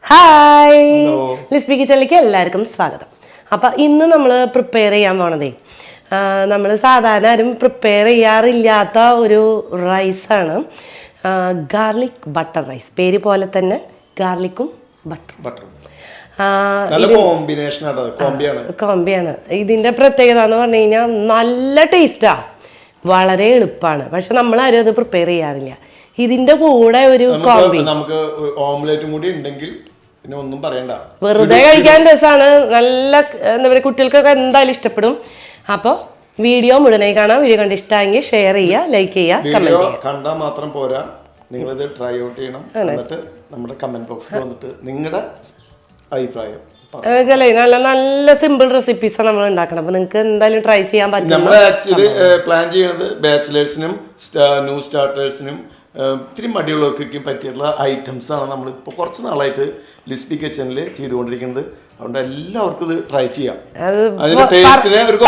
Hi, Lisby കിച്ചണിലേക്ക് എല്ലാവർക്കും സ്വാഗതം. അപ്പം ഇന്ന് നമ്മൾ പ്രിപ്പയർ ചെയ്യാൻ പോണതേ നമ്മൾ സാധാരണ ആരും പ്രിപ്പയർ ചെയ്യാറില്ലാത്ത ഒരു റൈസാണ്. Garlic butter rice. പേര് പോലെ തന്നെ ഗാർലിക്കും ബട്ടറും കോമ്പിയാണ്. ഇതിൻ്റെ പ്രത്യേകത എന്ന് പറഞ്ഞു കഴിഞ്ഞാൽ നല്ല ടേസ്റ്റാണ്, വളരെ എളുപ്പമാണ്. പക്ഷെ നമ്മളാരും അത് പ്രിപ്പയർ ചെയ്യാറില്ല. ഇതിന്റെ കൂടെ ഒരു കോമ്പി നമുക്ക് ഓംലെറ്റും കൂടി ഉണ്ടെങ്കിൽ പിന്നെ ഒന്നും പറയണ്ട, വെറുതെ കഴിക്കാൻ രസമാണ്. നല്ല എന്താ പറയുക, കുട്ടികൾക്കൊക്കെ എന്തായാലും ഇഷ്ടപ്പെടും. അപ്പോൾ വീഡിയോ മുഴുവനായി കാണാം. വീഡിയോ കണ്ട് ഇഷ്ടമായെങ്കിൽ ഷെയർ ചെയ്യുക, ലൈക്ക് ചെയ്യുക, കമന്റ് ചെയ്യുക. കണ്ടാൽ മാത്രം പോരാ, നിങ്ങളിത് ട്രൈ ഔട്ട് ചെയ്യണം. എന്നിട്ട് നമ്മുടെ കമന്റ് ബോക്സിൽ വന്നിട്ട് നിങ്ങളുടെ അഭിപ്രായം. നല്ല നല്ല സിമ്പിൾ റെസിപ്പീസാണ് നമ്മൾ ഉണ്ടാക്കണം. അപ്പൊ നിങ്ങൾക്ക് എന്തായാലും ട്രൈ ചെയ്യാൻ പറ്റും. നമ്മൾ ആക്ച്വലി പ്ലാൻ ചെയ്യുന്നത് ബാച്ചിലേഴ്സിനും ന്യൂ സ്റ്റാർട്ടേഴ്സിനും ഇത്തിരി മടിയുള്ളവർക്കും പറ്റിയിട്ടുള്ള ഐറ്റംസ് ആണ് നമ്മൾ ഇപ്പോൾ കുറച്ച് നാളായിട്ട് ലിസ്ബി കിച്ചണിൽ ചെയ്തുകൊണ്ടിരിക്കുന്നത്. അതുകൊണ്ട് എല്ലാവർക്കും ഇത് ട്രൈ ചെയ്യാം. അതിന്റെ ടേസ്റ്റിന് ഒരു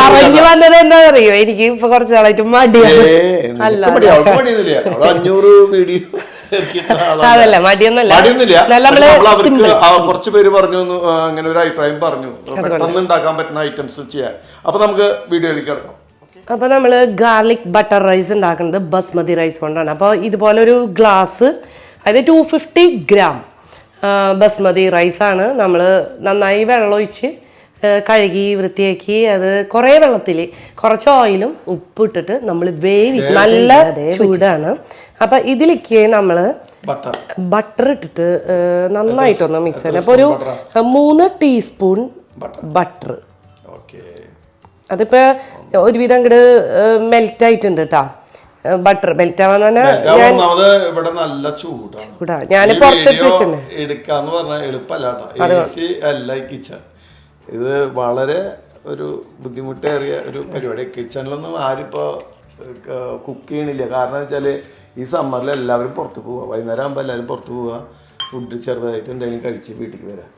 എന്താ അറിയോ, എനിക്ക് ഇപ്പൊ കുറച്ച് നാളായിട്ട് മടിയൊന്നുമില്ല. അതല്ല അവർക്ക് കുറച്ച് പേര് പറഞ്ഞു, അങ്ങനെ ഒരു അഭിപ്രായം പറഞ്ഞു, പെട്ടെന്ന് ഉണ്ടാക്കാൻ പറ്റുന്ന ഐറ്റംസ് ചെയ്യാൻ. അപ്പൊ നമുക്ക് വീഡിയോയിലേക്ക് കിടക്കാം. അപ്പോൾ നമ്മൾ ഗാർലിക് ബട്ടർ റൈസ് ഉണ്ടാക്കുന്നത് ബസ്മതി റൈസ് കൊണ്ടാണ്. അപ്പോൾ ഇതുപോലൊരു ഗ്ലാസ്, അതായത് 250 ഗ്രാം ബസ്മതി റൈസാണ്. നമ്മൾ നന്നായി വെള്ളമൊഴിച്ച് കഴുകി വൃത്തിയാക്കി അത് കുറേ വെള്ളത്തിൽ കുറച്ച് ഓയിലും ഉപ്പ് ഇട്ടിട്ട് നമ്മൾ വേവിച്ച് നല്ല ചൂടാണ്. അപ്പം ഇതിലേക്ക് നമ്മൾ ബട്ടർ ഇട്ടിട്ട് നന്നായിട്ടൊന്ന് മിക്സ് ചെയ്യണം. അപ്പോൾ ഒരു 3 ടീസ്പൂൺ ബട്ടർ. അതിപ്പോ ഒരുവിധം അങ്ങോട്ട് മെൽറ്റ് ആയിട്ടുണ്ട് കേട്ടോ. ബട്ടർ മെൽറ്റ് ആവാൻ ഇവിടെ നല്ല ചൂടാ. ഞാൻ പുറത്തെടുത്ത് വെച്ചിട്ടുണ്ട്. എടുക്കാന്ന് പറഞ്ഞാൽ എളുപ്പമല്ല, കിച്ചൺ ഇത് വളരെ ഒരു ബുദ്ധിമുട്ടേറിയ ഒരു പരിപാടി. കിച്ചണിലൊന്നും ആരിപ്പോ കുക്ക് ചെയ്യണില്ല. കാരണം വെച്ചാല് ഈ സമ്മറിൽ എല്ലാവരും പുറത്ത് പോവുക, വൈകുന്നേരം ആകുമ്പോൾ എല്ലാവരും പുറത്ത് പോവുക, ഫുഡ് ചെറുതായിട്ട് എന്തെങ്കിലും കഴിച്ച് വീട്ടിലേക്ക് വരാം.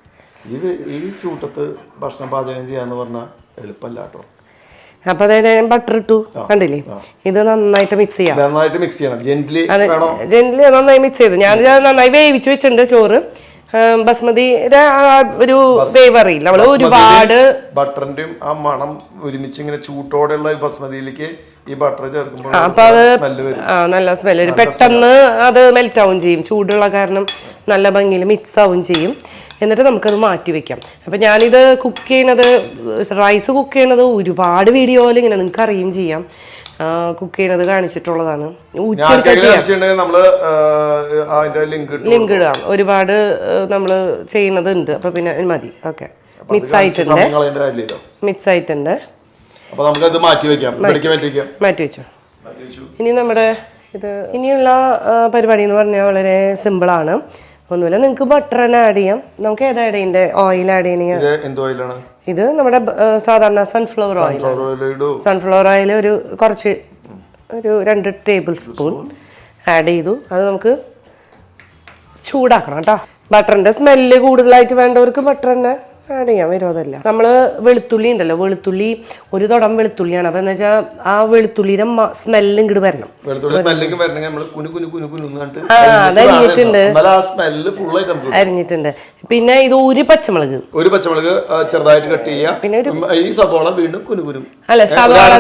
ഈ ചൂട്ടത്ത് ഭക്ഷണം പാചകം ചെയ്യാന്ന് പറഞ്ഞാൽ എളുപ്പമല്ല കേട്ടോ. അപ്പൊ അതായത് ബട്ടർ ഇട്ടു, കണ്ടില്ലേ? ഇത് നന്നായിട്ട് മിക്സ് ചെയ്യാം. ജെന്റിലി നന്നായി മിക്സ് ചെയ്തു. ഞാൻ നന്നായി വേവിച്ച് വെച്ചിട്ടുണ്ട് ചോറ്. ബസ്മതി ഒരു വേവ് അറിയില്ല നമ്മള് ഒരുപാട്. ബട്ടറിന്റെയും ആ മണം ഒരുമിച്ച് ഇങ്ങനെ ചൂട്ടോടെയുള്ള ബസ്മതിയിലേക്ക് ഈ ബട്ടർ ചേർക്കുമ്പോൾ അപ്പൊ അത് നല്ല സ്മെല്ല് വരും. പെട്ടെന്ന് അത് മെൽറ്റ് ആവും ചെയ്യും, ചൂടുള്ള കാരണം നല്ല ഭംഗിയിൽ മിക്സ് ആവും ചെയ്യും. എന്നിട്ട് നമുക്കത് മാറ്റി വെക്കാം. അപ്പം ഞാനിത് കുക്ക് ചെയ്യണത്, റൈസ് കുക്ക് ചെയ്യണത് ഒരുപാട് വീഡിയോയിൽ ഇങ്ങനെ നിങ്ങൾക്ക് അറിയുകയും ചെയ്യാം, കുക്ക് ചെയ്യണത് കാണിച്ചിട്ടുള്ളതാണ്. ലിങ്ക് ഇടാം, ഒരുപാട് നമ്മൾ ചെയ്യണത് ഉണ്ട്. അപ്പം പിന്നെ മതി. ഓക്കെ, മിക്സ് ആയിട്ടുണ്ട്. മാറ്റി വെച്ചു. ഇനി നമ്മുടെ ഇനിയുള്ള പരിപാടി എന്ന് പറഞ്ഞാൽ വളരെ സിമ്പിളാണ്. ഒന്നുമില്ല, നിങ്ങൾക്ക് ബട്ടർ തന്നെ ആഡ് ചെയ്യാം. നമുക്ക് ഏതാ ആഡ് ചെയ്യണ്ടേ? ഓയിൽ ആഡ് ചെയ്യണ. ഇത് നമ്മുടെ സാധാരണ സൺഫ്ലവർ ഓയിൽ ഒരു കുറച്ച് ഒരു 2 ടേബിൾ സ്പൂൺ ആഡ് ചെയ്തു. അത് നമുക്ക് ചൂടാക്കണം കേട്ടോ. ബട്ടറിന്റെ സ്മെല്ല് കൂടുതലായിട്ട് വേണ്ടവർക്ക് ബട്ടർ തന്നെ ആഡ് ചെയ്യാം, വിരോധമല്ല. നമ്മൾ വെളുത്തുള്ളി ഉണ്ടല്ലോ, വെളുത്തുള്ളി ഒരു തുടം വെളുത്തുള്ളിയാണ്. അപ്പൊ എന്താ വെച്ചാൽ ആ വെളുത്തുള്ളിയുടെ സ്മെല്ല് ഇങ്ങോട്ട് വരണം. അരിഞ്ഞിട്ടുണ്ട്. പിന്നെ ഇത് ഒരു പച്ചമുളക് ചെറുതായിട്ട് കട്ട് ചെയ്യുക. പിന്നെ ഈ സവാള വീണ്ടും കുനുകുനും, അല്ല സവാള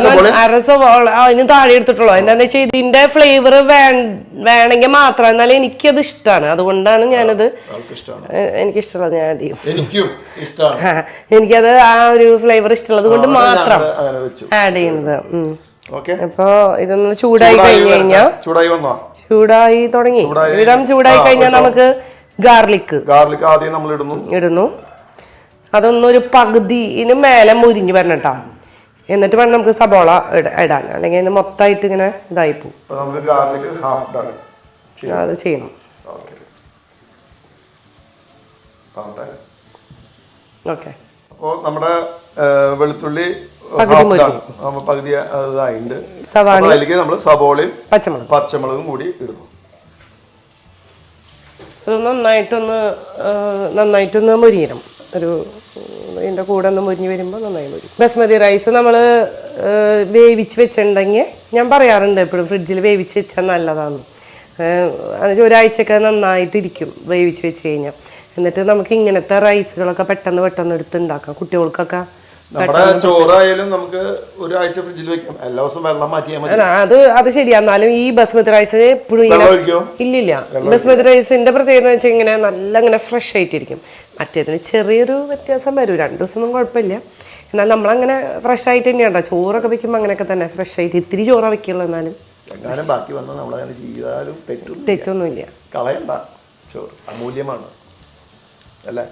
അര സവാള അതിന് താഴെ എടുത്തിട്ടുള്ളൂ. എന്താണെന്ന് വെച്ചാൽ ഇതിന്റെ ഫ്ലേവർ വേണമെങ്കിൽ മാത്രം. എന്നാലും എനിക്കത് ഇഷ്ടമാണ്, അതുകൊണ്ടാണ് ഞാനത് എനിക്കിഷ്ടമുള്ളത് ഞാൻ ആഡ് ചെയ്യും. എനിക്കത് ആ ഒരു ഫ്ലേവർ ഇഷ്ടമുള്ളത് കൊണ്ട് മാത്രം ആഡ് ചെയ്യുന്നത്. അപ്പൊ ഇതൊന്ന് ചൂടായി കഴിഞ്ഞു കഴിഞ്ഞാ, ചൂടായി തുടങ്ങി, ഇവിടം ചൂടായി കഴിഞ്ഞാൽ നമുക്ക് ഗാർലിക് ആദ്യം നമ്മൾ ഇടുന്നു. അതൊന്നൊരു പകുതിന് മേലെ മുരിഞ്ഞു വരണം കേട്ടോ. എന്നിട്ട് വേണം നമുക്ക് സബോള ഇടാൻ, അല്ലെങ്കിൽ ഇത് മൊത്തമായിട്ട് ഇങ്ങനെ ഇതായി പോകും. അത് ചെയ്യണം. ഓക്കെ, അപ്പോൾ നമ്മുടെ വെളുത്തുള്ളി പകുതി ഇതായിട്ടുണ്ട്. അതിലേക്ക് നമ്മൾ സബോളയും പച്ചമുളകും കൂടി ഇടുന്നു. ഇത് നന്നായിട്ടൊന്ന് മുരിയണം. ഒരു ഇതിൻ്റെ കൂടെ ഒന്ന് മുരിഞ്ഞ് വരുമ്പോൾ നന്നായി മുരിയും. ബസ്മതി റൈസ് നമ്മൾ വേവിച്ച് വെച്ചിട്ടുണ്ടെങ്കിൽ, ഞാൻ പറയാറുണ്ട് എപ്പോഴും ഫ്രിഡ്ജിൽ വേവിച്ച് വെച്ചാൽ നല്ലതാണ്. ഒരാഴ്ചയൊക്കെ നന്നായിട്ടിരിക്കും വേവിച്ച് വെച്ച് കഴിഞ്ഞാൽ. എന്നിട്ട് നമുക്ക് ഇങ്ങനത്തെ റൈസുകളൊക്കെ പെട്ടെന്ന് എടുത്ത് ഉണ്ടാക്കാം കുട്ടികൾക്കൊക്കെ. നമ്മുടെ ചോറായാലും നമുക്ക് ഒരാഴ്ച ഫ്രിഡ്ജിൽ വെക്കാം, എല്ലാ ദിവസവും വെള്ളം മാറ്റിയാൽ മതി. അത് ശരിയാ. എന്നാലും ഈ ബസ്മതി റൈസ് എപ്പോഴും ഇല്ലില്ല. ബസ്മതി റൈസിന്റെ പ്രത്യേകത എന്ന് വെച്ചാൽ ഇങ്ങനെ നല്ല ഇങ്ങനെ ഫ്രഷ് ആയിട്ടിരിക്കും. മറ്റേതിന് ചെറിയൊരു വ്യത്യാസം വരും, 2 ദിവസമൊന്നും കുഴപ്പമില്ല. എന്നാൽ നമ്മളങ്ങനെ ഫ്രഷ് ആയിട്ട് തന്നെയാണ്ടോ ചോറൊക്കെ വെക്കുമ്പോൾ അങ്ങനെയൊക്കെ തന്നെ ഫ്രഷ് ആയിട്ട് ഇത്തിരി ചോറാ വെക്കുള്ളൂ. എന്നാലും ബാക്കി വന്നാൽ നമ്മളങ്ങനെ ചെയ്താലും തെറ്റൊന്നുമില്ല. കളയണ്ട, ചോറ് അമൂല്യമാണ് അല്ലേ?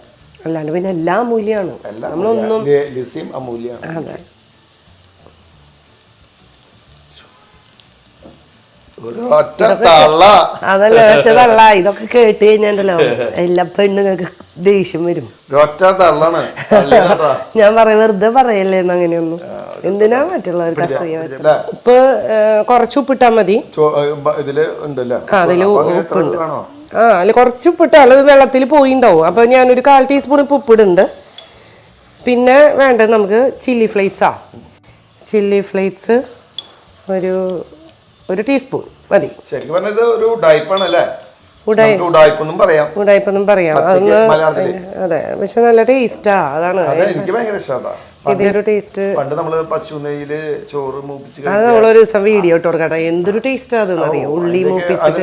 അല്ലാണ്ട് പിന്നെ എല്ലാം അമൂല്യമാണ്, നമ്മളൊന്നും അമൂല്യമാണ്. അതെ. അതല്ല ഒറ്റ തള്ള. ഇതൊക്കെ കേട്ട് കഴിഞ്ഞാണ്ടല്ലോ എല്ലാ പെണ്ണുങ്ങൾക്ക് ദേഷ്യം വരും. ഞാൻ പറയാം വെറുതെ പറയല്ലേന്ന് അങ്ങനെയൊന്നും. എന്തിനാ മറ്റുള്ളവർക്ക് അസൂയ? ഉപ്പ് കുറച്ച് ഉപ്പിട്ടാ മതി. അതില് ഉപ്പുണ്ട്. അതിൽ കുറച്ച് ഉപ്പിട്ടാ അത് വെള്ളത്തിൽ പോയിണ്ടാവും. അപ്പൊ ഞാനൊരു 1/4 ടീസ്പൂൺ ഇപ്പൊ ഉപ്പിടുന്നുണ്ട്. പിന്നെ വേണ്ടത് നമുക്ക് ചില്ലി ഫ്ലേക്സാ. ചില്ലി ഫ്ലേക്സ് ഒരു ടീസ്പൂൺ മതി. ശരിക്കും പറഞ്ഞത് ഒരു ഉഡായിപ്പാണല്ലേ? ഉഡായിപ്പൊന്നും പറയാം. അതെ, പക്ഷെ നല്ല ടേസ്റ്റാ. അതാണ് എനിക്ക് ഭയങ്കര ഇഷ്ടമാണ് ഇതൊരു ടേസ്റ്റ്. പണ്ട് നമ്മള് പശുനെയ്യില് ചോറ് മൂപ്പിച്ച് അത് നമ്മളൊരു ദിവസം വീഡിയോ ഇട്ട് കൊടുക്കട്ടെ. എന്തൊരു ടേസ്റ്റാ അത് അറിയാം. ഉള്ളി മൂപ്പിച്ചിട്ട്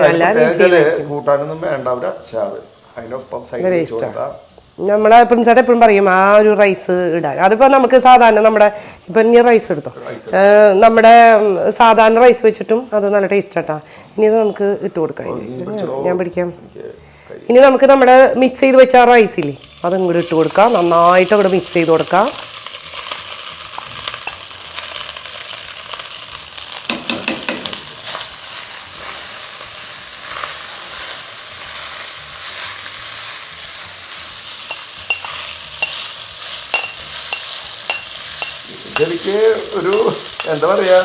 കൂട്ടാനൊന്നും വേണ്ട, ഒരു അച്ചാറ് അതിനൊപ്പം നമ്മളെ പ്രിൻസേട്ട എപ്പോഴും പറയും ആ ഒരു റൈസ് ഇടാൻ. അതിപ്പോൾ നമുക്ക് സാധാരണ നമ്മുടെ ഇപ്പം ഇനി റൈസ് എടുത്തോ, നമ്മുടെ സാധാരണ റൈസ് വെച്ചിട്ടും അത് നല്ല ടേസ്റ്റ് ആട്ടാ. ഇനി ഇത് നമുക്ക് ഇട്ട് കൊടുക്കാം. ഞാൻ പിടിക്കാം. ഇനി നമുക്ക് നമ്മുടെ മിക്സ് ചെയ്ത് വെച്ച ആ റൈസ് ഇല്ലേ അതും കൂടി ഇട്ട് കൊടുക്കാം. നന്നായിട്ട് അവിടെ മിക്സ് ചെയ്ത് കൊടുക്കാം. എനിക്ക് ഒരു എന്താ പറയാ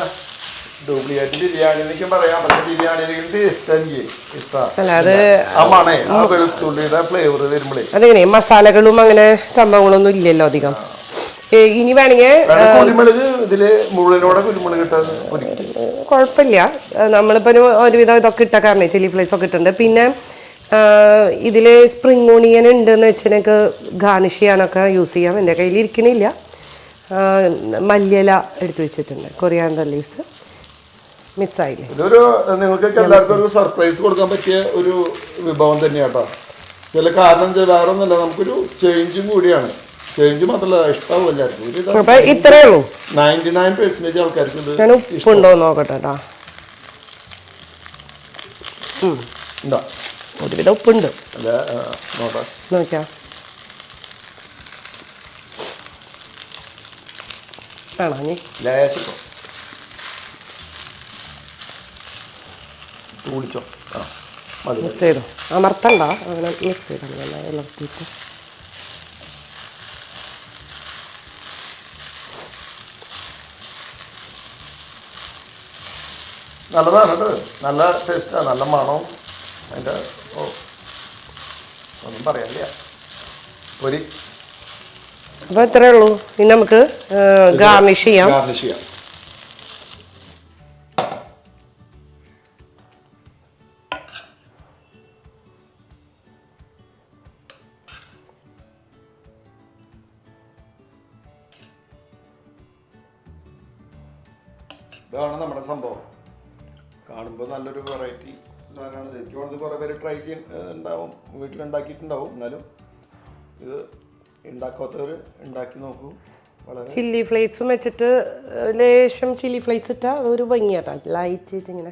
ഡ്യൂപ്ലിക്കേറ്റ് ബിരിയാണി എന്നൊക്കെ പറയാം. പക്ഷെ ബിരിയാണിയുടെ ഫ്ലേവർ വരുമ്പോഴേ അതെങ്ങനെ മസാലകളും അങ്ങനെ സംഭവങ്ങളൊന്നും ഇല്ലല്ലോ അധികം. ഇനി വേണമെങ്കിൽ കുരുമുളക് ഇതില് മുഴുവനോടെ കുരുമുളക് ഇട്ടാൽ കുഴപ്പമില്ല. നമ്മളിപ്പോൾ ഒരുവിധം ഇതൊക്കെ ഇട്ട കാരണം ചില്ലി ഫ്ലേക്സ് ഒക്കെ ഇട്ടുണ്ട്. പിന്നെ ഇതിൽ സ്പ്രിംഗ് ഓണിയൻ ഉണ്ടെന്ന് വെച്ചാൽ എനിക്ക് ഗാർണിഷ് ചെയ്യാനൊക്കെ യൂസ് ചെയ്യാം. എൻ്റെ കയ്യിൽ ഇരിക്കണില്ല. മല്ലിയില എടുത്തു വെച്ചിട്ടുണ്ട്, കൊറിയാണ്ടർ ലീവ്സ് മിക്സ് ആയില്ലേ. ഇതൊരു നിങ്ങൾക്ക് എല്ലാവർക്കും ഒരു സർപ്രൈസ് കൊടുക്കാൻ പറ്റിയ ഒരു വിഭവം തന്നെയാട്ടോ. ചില കാരണം വേറെ ഒന്നല്ല, നമുക്കൊരു ചേഞ്ചും കൂടിയാണ്. ചേഞ്ച് മാത്രമല്ല ഇഷ്ടമാവും എല്ലാവർക്കും. ഇത്രയേ ഉള്ളൂ. 99% ആൾക്കാർക്ക് ഞാൻ ഉപ്പുണ്ടോ നോക്കട്ടെ കേട്ടോ. ഒരുവിധം ഉപ്പുണ്ട്, നോക്കാം. മിക്സ് ചെയ്തോ, അമർത്തണ്ട, അങ്ങനെ മിക്സ് ചെയ്തോ. ഇളക്കിയിട്ട് നല്ലതാണ്, നല്ല ടേസ്റ്റാണ്, നല്ല മണവും അതിൻ്റെ ഒന്നും പറയാനില്ല. അപ്പോൾ ഇത്രയേ ഉള്ളൂ. ഇനി നമുക്ക് ഗാർണിഷ് ചെയ്യാം. ഇതാണ് നമ്മുടെ സംഭവം. കാണുമ്പോൾ നല്ലൊരു വെറൈറ്റി സാധനമാണ്. എനിക്ക് വേണ്ടത് കുറേ പേര് ട്രൈ ഉണ്ടാവും, വീട്ടിലുണ്ടാക്കിയിട്ടുണ്ടാവും. എന്നാലും ഇത് ഉണ്ടാക്കാത്തവർ ഉണ്ടാക്കി നോക്കൂ. ചില്ലി ഫ്ലേക്സും വെച്ചിട്ട് ലേശം ചില്ലി ഫ്ലേക്സ് ഇട്ടാൽ അതൊരു ഭംഗിയാട്ടോ, ലൈറ്റ് ആയിട്ട് ഇങ്ങനെ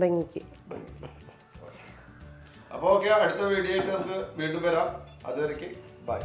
ഭംഗിക്ക്. അപ്പോൾ ഓക്കെ, അടുത്ത വീഡിയോ ആയിട്ട് നമുക്ക് വീണ്ടും വരാം. അതുവരേക്ക് ബൈ.